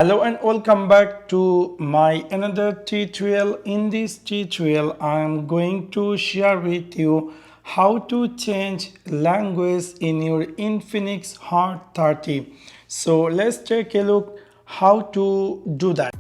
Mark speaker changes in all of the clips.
Speaker 1: Hello and welcome back to my another tutorial. In this tutorial I am going to share with you how to change language in your Infinix Hot 30. So let's take a look how to do that.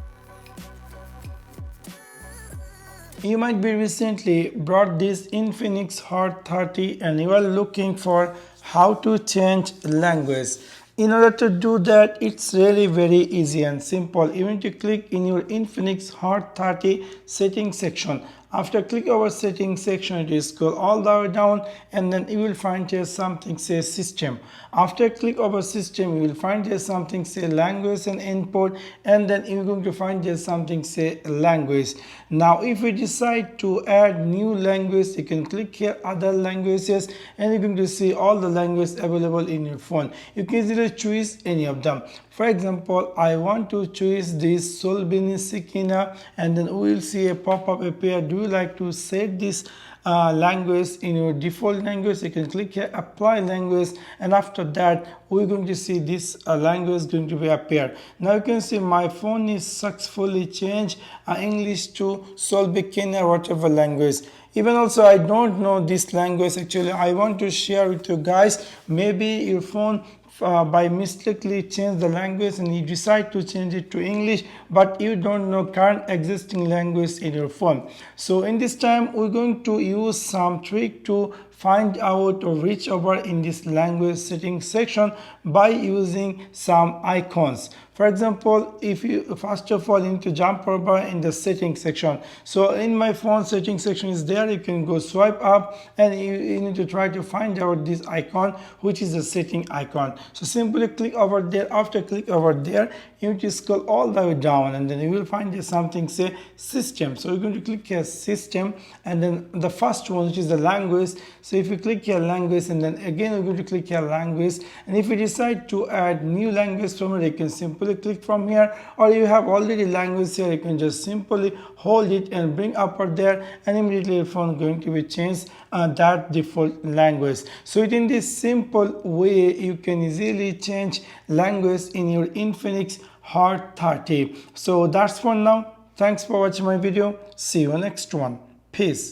Speaker 1: You might be recently brought this Infinix Hot 30 and you are looking for how to change language. In order to do that, it's really very easy and simple. You need to click in your Infinix Hot 30 settings section. After click over settings section, you scroll all the way down and then you will find here something say system. After click over system, you will find here something say language and input, and then you're going to find here something say language. Now if you decide to add new language, you can click here other languages and you're going to see all the languages available in your phone. You can easily choose any of them. For example, I want to choose this Solbini Sikina, and then we will see a pop-up appear. Do you like to set this language in your default language? You can click here apply language, and after that we're going to see this language going to be appear. Now you can see my phone is successfully changed English to Solbikina, whatever language. Even also I don't know this language. Actually I want to share with you guys. Maybe your phone by mistakenly change the language and you decide to change it to English, but you don't know current existing language in your phone. So in this time we're going to use some trick to find out or reach over in this language settings section by using some icons. For example, if you first of all need to jump over in the settings section. So in my phone settings section is there. You can go swipe up and you need to try to find out this icon, which is the setting icon. So simply click over there. After click over there, you need to scroll all the way down and then you will find there something say system. So you're going to click here system, and then the first one, which is the language. So if you click here language, and then again you're going to click here language, and if you decide to add new language from it, you can simply click from here, or you have already language here, you can just simply hold it and bring upward there, and immediately your phone is going to be changed that default language. So in this simple way you can easily change language in your Infinix Hot 30. So that's for now. Thanks for watching my video. See you next one. Peace.